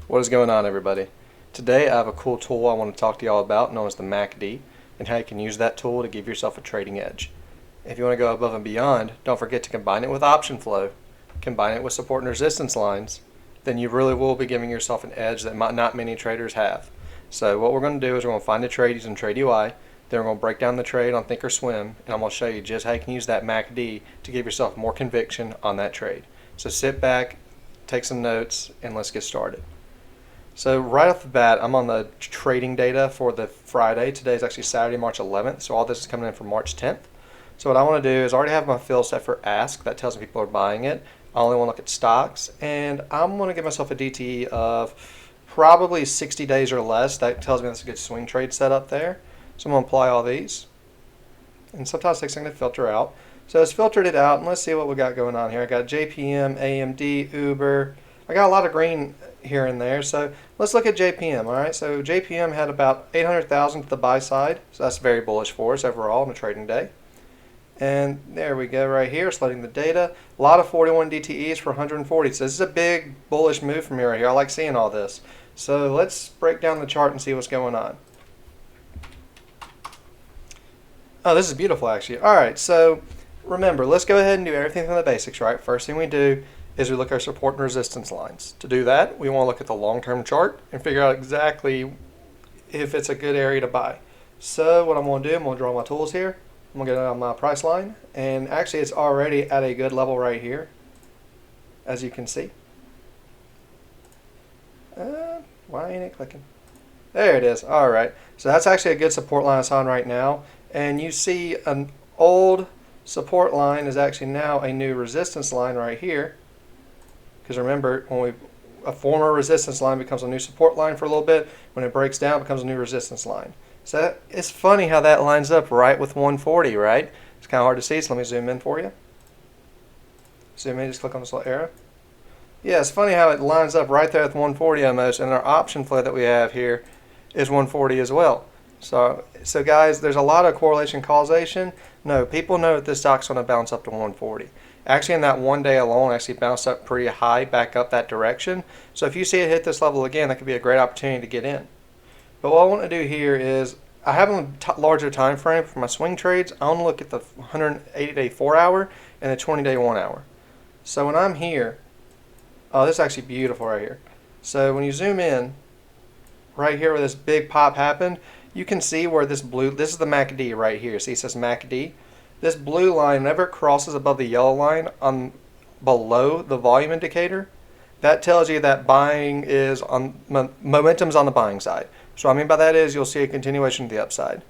What is going on, everybody? Today I have a cool tool I want to talk to y'all about known as the MACD and how you can use that tool to give yourself a trading edge. If you want to go above and beyond, don't forget to combine it with option flow, combine it with support and resistance lines, then you really will be giving yourself an edge that not many traders have. So what we're going to do is we're going to find a trade using TradeUI, then we're going to break down the trade on Thinkorswim, and I'm going to show you just how you can use that MACD to give yourself more conviction on that trade. So sit back, take some notes, and let's get started. So right off the bat, I'm on the trading data for the Friday. Today is actually Saturday, March 11th. So all this is coming in for March 10th. So what I want to do is I already have my fill set for ask. That tells me people are buying it. I only want to look at stocks. And I'm going to give myself a DTE of probably 60 days or less. That tells me that's a good swing trade setup there. So I'm going to apply all these. And sometimes it takes a second to filter out. So it's filtered it out. And let's see what we got going on here. I got JPM, AMD, Uber. I got a lot of green here and there. So let's look at JPM. All right, so JPM had about 800,000 to the buy side, so that's very bullish for us overall on a trading day. And there we go right here, sliding the data. A lot of 41 DTEs for 140. So this is a big bullish move from me right here. I like seeing all this. So let's break down the chart and see what's going on. Oh, this is beautiful actually. All right, so remember, let's go ahead and do everything from the basics, right? First thing we do is we look at our support and resistance lines. To do that, we want to look at the long-term chart and figure out exactly if it's a good area to buy. So what I'm going to do, I'm going to draw my tools here. I'm going to go down my price line, and actually it's already at a good level right here, as you can see. Why ain't it clicking? There it is. All right. So that's actually a good support line it's on right now, and you see an old support line is actually now a new resistance line right here. Because remember, when a former resistance line becomes a new support line for a little bit, when it breaks down, it becomes a new resistance line. So it's funny how that lines up right with 140, right? It's kind of hard to see, so let me zoom in for you. Zoom in, just click on this little arrow. Yeah, it's funny how it lines up right there with 140 almost, and our option flow that we have here is 140 as well. So guys, there's a lot of correlation causation. No, people know that this stock's going to bounce up to 140. Actually, in that one day alone, actually bounced up pretty high back up that direction. So if you see it hit this level again, that could be a great opportunity to get in. But what I want to do here is I have a larger time frame for my swing trades. I want to look at the 180-day 4-hour and the 20-day 1-hour. So when I'm here, oh, this is actually beautiful right here. So when you zoom in, right here where this big pop happened, you can see where this is the MACD right here. See, it says MACD. This blue line, whenever it crosses above the yellow line on below the volume indicator, that tells you that buying is on momentum's on the buying side. So what I mean by that is you'll see a continuation to the upside.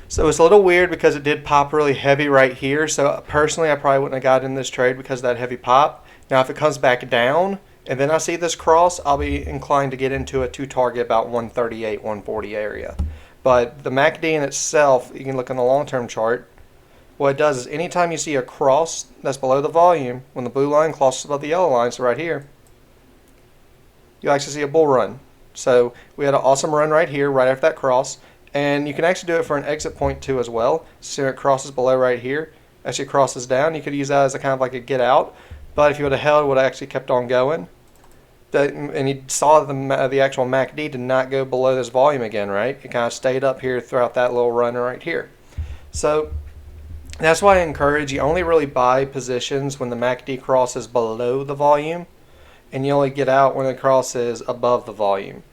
So it's a little weird because it did pop really heavy right here. So personally, I probably wouldn't have got in this trade because of that heavy pop. Now if it comes back down and then I see this cross, I'll be inclined to get into it to target about 138, 140 area. But the MACD in itself, you can look on the long-term chart. What it does is anytime you see a cross that's below the volume, when the blue line crosses above the yellow line, so right here, you actually see a bull run. So we had an awesome run right here, right after that cross, and you can actually do it for an exit point too as well. So it crosses below right here, actually crosses down. You could use that as a kind of like a get out, but if you would have held, it would have actually kept on going. And you saw the actual MACD did not go below this volume again, right? It kind of stayed up here throughout that little run right here. So that's why I encourage you only really buy positions when the MACD crosses below the volume, and you only get out when it crosses above the volume.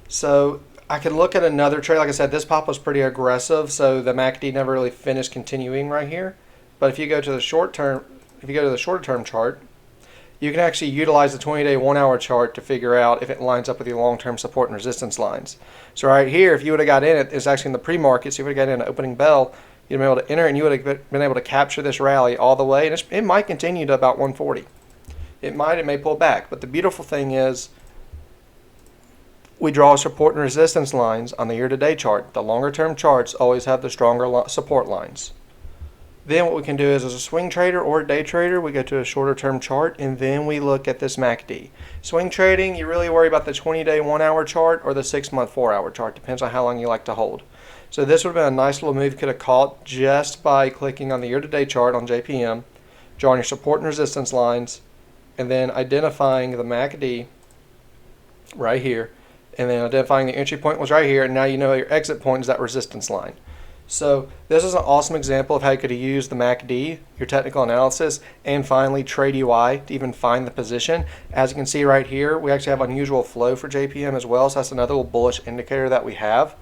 So I could look at another trade. Like I said, this pop was pretty aggressive, so the MACD never really finished continuing right here. But if you go to the short term, shorter term chart, you can actually utilize the 20-day 1-hour chart to figure out if it lines up with your long-term support and resistance lines. So right here, if you would have got in it's actually in the pre-market, so you would have got in an opening bell, you'd been able to enter and you would have been able to capture this rally all the way, and it might continue to about 140. It may pull back, but the beautiful thing is we draw support and resistance lines on the year-to-day chart. The longer-term charts always have the stronger support lines. Then what we can do is, as a swing trader or a day trader, we go to a shorter term chart and then we look at this MACD. Swing trading, you really worry about the 20-day 1-hour chart or the 6-month 4-hour chart. Depends on how long you like to hold. So this would have been a nice little move you could have caught just by clicking on the year-to-day chart on JPM, drawing your support and resistance lines, and then identifying the MACD right here, and then identifying the entry point was right here, and now you know your exit point is that resistance line. So this is an awesome example of how you could use the MACD, your technical analysis, and finally TradeUI to even find the position. As you can see right here, we actually have unusual flow for JPM as well, so that's another little bullish indicator that we have.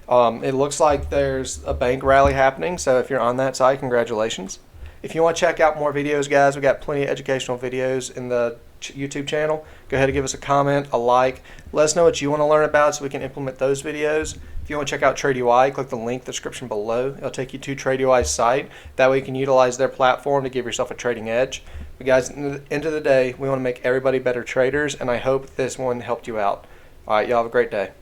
It looks like there's a bank rally happening, so if you're on that side, congratulations. If you want to check out more videos, guys, we got plenty of educational videos in the YouTube channel. Go ahead and give us a comment, a like. Let us know what you want to learn about so we can implement those videos. If you want to check out TradeUI, click the link in the description below. It'll take you to TradeUI's site. That way you can utilize their platform to give yourself a trading edge. But guys, at the end of the day, we want to make everybody better traders, and I hope this one helped you out. All right, y'all have a great day.